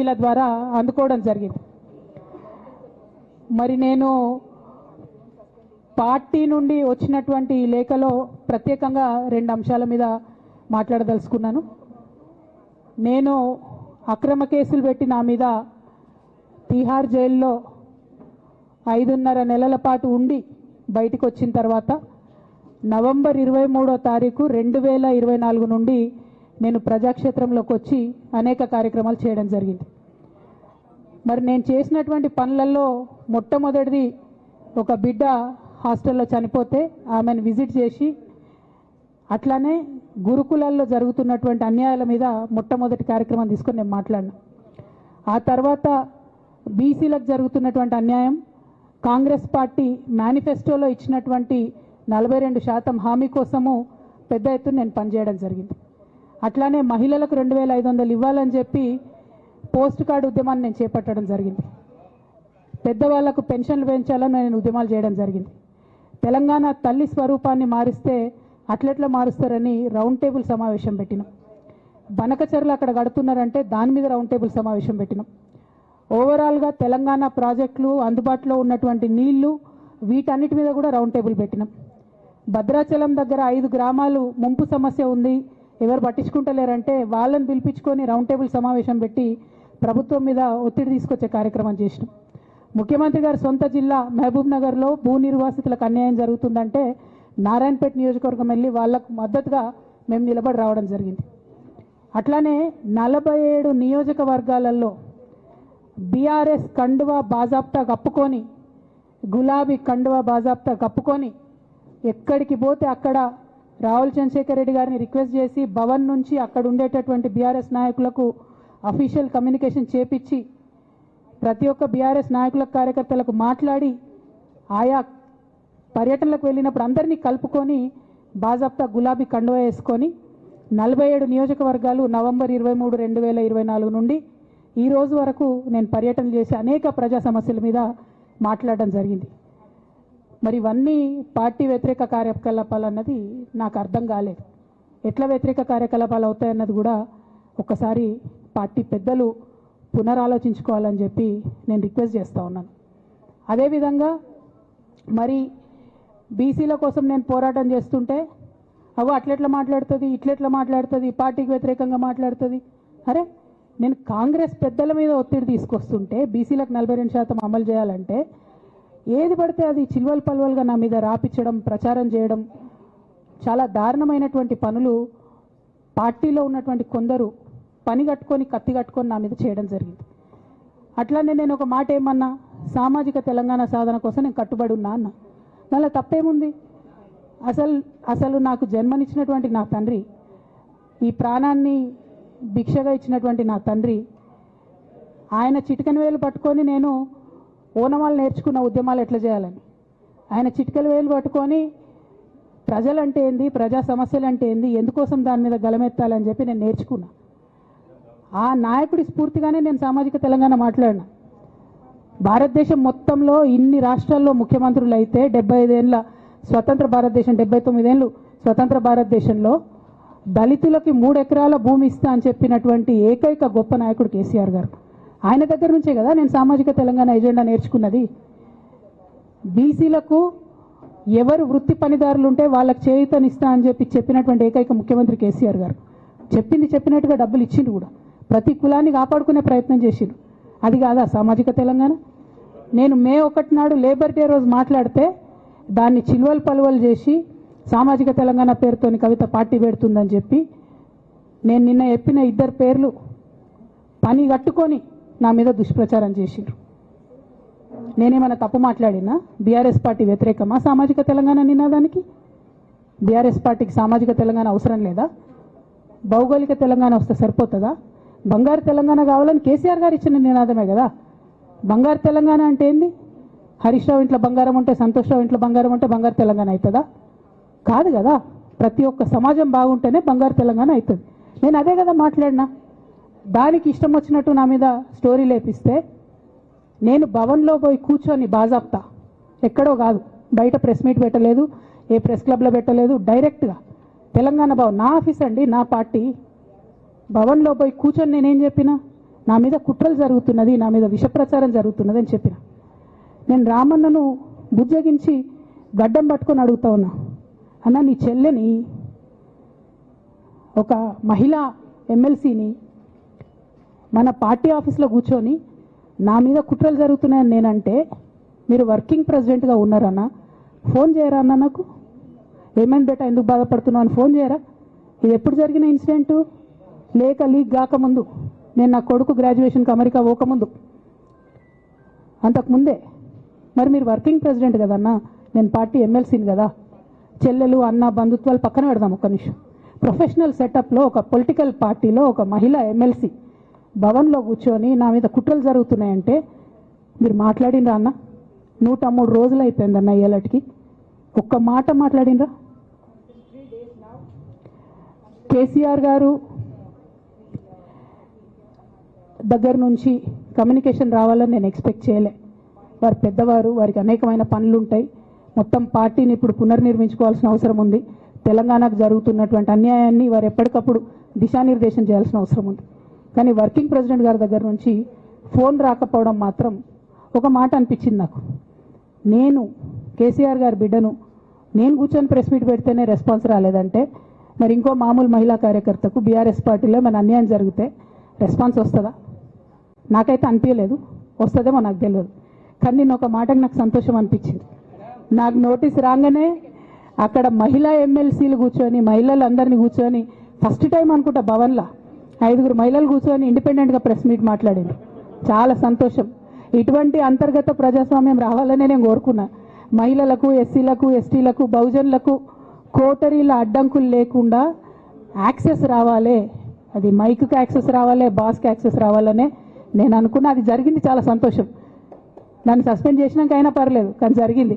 టీవీల ద్వారా అందుకోవడం జరిగింది. మరి నేను పార్టీ నుండి వచ్చినటువంటి లేఖలో ప్రత్యేకంగా 2 అంశాల మీద మాట్లాడదలుచుకున్నాను. నేను అక్రమ కేసులు పెట్టి నా మీద తిహార్ జైల్లో 5.5 నెలల పాటు ఉండి బయటికి వచ్చిన తర్వాత నవంబర్ 23వ తారీఖు 2024 నుండి నేను ప్రజాక్షేత్రంలోకి వచ్చి అనేక కార్యక్రమాలు చేయడం జరిగింది. మరి నేను చేసినటువంటి పనులలో మొట్టమొదటిది ఒక బిడ్డ హాస్టల్లో చనిపోతే ఆమెను విజిట్ చేసి అట్లానే గురుకులాల్లో జరుగుతున్నటువంటి అన్యాయాల మీద మొట్టమొదటి కార్యక్రమం తీసుకొని నేను మాట్లాడినా. ఆ తర్వాత బీసీలకు జరుగుతున్నటువంటి అన్యాయం, కాంగ్రెస్ పార్టీ మేనిఫెస్టోలో ఇచ్చినటువంటి 42% హామీ కోసము పెద్ద ఎత్తున నేను పనిచేయడం జరిగింది. అట్లానే మహిళలకు 2500 ఇవ్వాలని చెప్పి పోస్ట్ కార్డు ఉద్యమాన్ని నేను చేపట్టడం జరిగింది. పెద్దవాళ్లకు పెన్షన్లు పెంచాలని నేను ఉద్యమాలు చేయడం జరిగింది. తెలంగాణ తల్లి స్వరూపాన్ని మారిస్తే అట్లెట్లా మారుస్తారని రౌండ్ టేబుల్ సమావేశం పెట్టినాం. బనకచర్లు అక్కడ కడుతున్నారంటే దాని మీద రౌండ్ టేబుల్ సమావేశం పెట్టినాం. ఓవరాల్గా తెలంగాణ ప్రాజెక్టులు, అందుబాటులో ఉన్నటువంటి నీళ్లు, వీటన్నిటి మీద కూడా రౌండ్ టేబుల్ పెట్టినాం. భద్రాచలం దగ్గర 5 గ్రామాలు ముంపు సమస్య ఉంది, ఎవరు పట్టించుకుంటలేరంటే వాళ్ళని పిలిపించుకొని రౌండ్ టేబుల్ సమావేశం పెట్టి ప్రభుత్వం మీద ఒత్తిడి తీసుకొచ్చే కార్యక్రమం చేసినాం. ముఖ్యమంత్రి గారి సొంత జిల్లా మహబూబ్ నగర్లో భూ నిర్వాసితులకు అన్యాయం జరుగుతుందంటే నారాయణపేట నియోజకవర్గం వెళ్ళి వాళ్లకు మద్దతుగా మేము నిలబడి రావడం జరిగింది. అట్లానే 47 నియోజకవర్గాలలో బీఆర్ఎస్ కండువా బాజాప్తా కప్పుకొని, గులాబీ కండువా బాజాప్తా కప్పుకొని ఎక్కడికి పోతే అక్కడ రావుల్ చంద్రశేఖర్ రెడ్డి గారిని రిక్వెస్ట్ చేసి భవన్ నుంచి అక్కడ ఉండేటటువంటి బీఆర్ఎస్ నాయకులకు అఫీషియల్ కమ్యూనికేషన్ చేపించి ప్రతి ఒక్క బీఆర్ఎస్ నాయకులకు, కార్యకర్తలకు మాట్లాడి ఆయా పర్యటనలకు వెళ్ళినప్పుడు అందరినీ కలుపుకొని బాజాప్తా గులాబీ కండువా వేసుకొని 47 నియోజకవర్గాలు నవంబర్ 23, 2024 నుండి ఈ రోజు వరకు నేను పర్యటన చేసి అనేక ప్రజా సమస్యల మీద మాట్లాడడం జరిగింది. మరి ఇవన్నీ పార్టీ వ్యతిరేక కార్యకలాపాలు అన్నది నాకు అర్థం కాలేదు. ఎట్లా వ్యతిరేక కార్యకలాపాలు అవుతాయన్నది కూడా ఒకసారి పార్టీ పెద్దలు పునరాలోచించుకోవాలని చెప్పి నేను రిక్వెస్ట్ చేస్తూ ఉన్నాను. అదేవిధంగా మరి బీసీల కోసం నేను పోరాటం చేస్తుంటే అట్లెట్లా మాట్లాడుతుంది, ఇట్లెట్లా మాట్లాడుతుంది, పార్టీకి వ్యతిరేకంగా మాట్లాడుతుంది. అరే, నేను కాంగ్రెస్ పెద్దల మీద ఒత్తిడి తీసుకొస్తుంటే బీసీలకు 42% అమలు చేయాలంటే ఏది పడితే అది చిల్వల్ పల్వల్గా నా మీద రాపించడం, ప్రచారం చేయడం, చాలా దారుణమైనటువంటి పనులు పార్టీలో ఉన్నటువంటి కొందరు పని కట్టుకొని, కత్తి కట్టుకొని నా మీద చేయడం జరిగింది. అట్లానే నేను ఒక మాట ఏమన్నా, సామాజిక తెలంగాణ సాధన కోసం నేను కట్టుబడి ఉన్నా అన్న. దానిలో తప్పేముంది? అసలు నాకు జన్మనిచ్చినటువంటి నా తండ్రి, ఈ ప్రాణాన్ని భిక్షగా ఇచ్చినటువంటి నా తండ్రి, ఆయన చిటికెన వేలు పట్టుకొని నేను ఓనమాలు నేర్చుకున్న ఉద్యమాలు ఎట్లా చేయాలని, ఆయన చిటికెల వేలు పట్టుకొని ప్రజలంటే ఏంది, ప్రజా సమస్యలు అంటే ఏంది, ఎందుకోసం దాని మీద గలమెత్తాలని చెప్పి నేను నేర్చుకున్నా. ఆ నాయకుడి స్ఫూర్తిగానే నేను సామాజిక తెలంగాణ మాట్లాడినా. భారతదేశం మొత్తంలో ఇన్ని రాష్ట్రాల్లో ముఖ్యమంత్రులు అయితే 75 ఏళ్ళ స్వతంత్ర భారతదేశం, 79 ఏళ్ళు స్వతంత్ర భారతదేశంలో దళితులకి 3 ఎకరాల భూమి ఇస్తా అని చెప్పినటువంటి ఏకైక గొప్ప నాయకుడు కేసీఆర్ గారు. ఆయన దగ్గర నుంచే కదా నేను సామాజిక తెలంగాణ ఎజెండా నేర్చుకున్నది. బీసీలకు ఎవరు వృత్తి పనిదారులు ఉంటే వాళ్ళకి చేయూతనిస్తా అని చెప్పినటువంటి ఏకైక ముఖ్యమంత్రి కేసీఆర్ గారు. చెప్పినట్టుగా డబ్బులు ఇచ్చిండు కూడా, ప్రతి కులాన్ని కాపాడుకునే ప్రయత్నం చేసిండు. అది కాదా సామాజిక తెలంగాణ? నేను మే 1 నాడు లేబర్ డే రోజు మాట్లాడితే దాన్ని చిల్వల్ పలువలు చేసి సామాజిక తెలంగాణ పేరుతోని కవిత పార్టీ పెడుతుందని చెప్పి నేను నిన్న చెప్పిన 2 పేర్లు పని కట్టుకొని నా మీద దుష్ప్రచారం చేసిండ్రు. నేనేమైనా తప్పు మాట్లాడినా? బీఆర్ఎస్ పార్టీ వ్యతిరేకమా సామాజిక తెలంగాణ నినాదానికి? బీఆర్ఎస్ పార్టీకి సామాజిక తెలంగాణ అవసరం లేదా? భౌగోళిక తెలంగాణ వస్తే సరిపోతుందా? బంగారు తెలంగాణ కావాలని కేసీఆర్ గారు ఇచ్చిన నినాదమే కదా. బంగారు తెలంగాణ అంటే ఏంది? హరీష్ రావు ఇంట్లో బంగారం ఉంటే, సంతోష్ రావు ఇంట్లో బంగారం ఉంటే బంగారు తెలంగాణ అవుతుందా? కాదు కదా. ప్రతి ఒక్క సమాజం బాగుంటేనే బంగారు తెలంగాణ అవుతుంది. నేను అదే కదా మాట్లాడినా. దానికి ఇష్టం వచ్చినట్టు నా మీద స్టోరీ లేపిస్తే నేను భవన్లో పోయి కూర్చొని బాజాప్తా, ఎక్కడో కాదు, బయట ప్రెస్ మీట్ పెట్టలేదు, ఏ ప్రెస్ క్లబ్లో పెట్టలేదు, డైరెక్ట్గా తెలంగాణ భవన్, నా ఆఫీస్ అండి, నా పార్టీ భవన్లో పోయి కూర్చొని నేనేం చెప్పినా, నా మీద కుట్రలు జరుగుతున్నది, నా మీద విషప్రచారం జరుగుతున్నది అని చెప్పిన. నేను రామన్నను బుజ్జగించి గడ్డం పట్టుకొని అడుగుతా ఉన్నా, అన్న నీ చెల్లెని, ఒక మహిళా ఎమ్మెల్సీని మన పార్టీ ఆఫీస్లో కూర్చొని నా మీద కుట్రలు జరుగుతున్నాయని నేనంటే మీరు వర్కింగ్ ప్రెసిడెంట్గా ఉన్నారన్నా, ఫోన్ చేయరా అన్న, నాకు ఏమైంది బేటా, ఎందుకు బాధపడుతున్నావు అని ఫోన్ చేయరా? ఇది ఎప్పుడు జరిగిన ఇన్సిడెంటు? లేక లీక్ కాకముందు, నేను నా కొడుకు గ్రాడ్యుయేషన్కి అమెరికా పోకముందు, అంతకుముందే. మరి మీరు వర్కింగ్ ప్రెసిడెంట్ కదన్నా, నేను పార్టీ ఎమ్మెల్సీని కదా. చెల్లెలు అన్న బంధుత్వాలు పక్కన పెడదాం ఒక్క నిమిషం. ప్రొఫెషనల్ సెటప్లో ఒక పొలిటికల్ పార్టీలో ఒక మహిళా ఎమ్మెల్సీ భవన్లో కూర్చొని నా మీద కుట్రలు జరుగుతున్నాయంటే మీరు మాట్లాడినరా అన్న? 103 రోజులు అయిపోయిందన్న ఇయ్యాలటికి, ఒక్క మాట మాట్లాడినరా? కేసీఆర్ గారు దగ్గర నుంచి కమ్యూనికేషన్ రావాలని నేను ఎక్స్పెక్ట్ చేయలే. వారు పెద్దవారు, వారికి అనేకమైన పనులు ఉంటాయి. మొత్తం పార్టీని ఇప్పుడు పునర్నిర్మించుకోవాల్సిన అవసరం ఉంది. తెలంగాణకు జరుగుతున్నటువంటి అన్యాయాన్ని వారు ఎప్పటికప్పుడు దిశానిర్దేశం చేయాల్సిన అవసరం ఉంది. కానీ వర్కింగ్ ప్రెసిడెంట్ గారి దగ్గర నుంచి ఫోన్ రాకపోవడం మాత్రం ఒక మాట అనిపించింది నాకు. నేను కేసీఆర్ గారి బిడ్డను, నేను కూర్చొని ప్రెస్ మీట్ పెడితేనే రెస్పాన్స్ రాలేదంటే మరి ఇంకో మామూలు మహిళా కార్యకర్తకు బీఆర్ఎస్ పార్టీలో మన అన్యాయం జరిగితే రెస్పాన్స్ వస్తుందా? నాకైతే అనిపించలేదు, వస్తుందేమో నాకు తెలియదు. కానీ నేను ఒక మాటకు నాకు సంతోషం అనిపించింది. నాకు నోటీస్ రాగానే అక్కడ మహిళా ఎమ్మెల్సీలు కూర్చొని, మహిళలందరినీ కూర్చొని, ఫస్ట్ టైం అనుకుంటా భవన్లో 5 మహిళలు కూర్చొని ఇండిపెండెంట్గా ప్రెస్ మీట్ మాట్లాడింది. చాలా సంతోషం. ఇటువంటి అంతర్గత ప్రజాస్వామ్యం రావాలనే నేను కోరుకున్నా. మహిళలకు, ఎస్సీలకు, ఎస్టీలకు, బహుజనులకు కోటరీల అడ్డంకులు లేకుండా యాక్సెస్ రావాలి, అది మైక్కి యాక్సెస్ రావాలి, బాస్కి యాక్సెస్ రావాలనే నేను అనుకున్నా. అది జరిగింది, చాలా సంతోషం. దాన్ని సస్పెండ్ చేసినాక అయినా పర్లేదు, కానీ జరిగింది.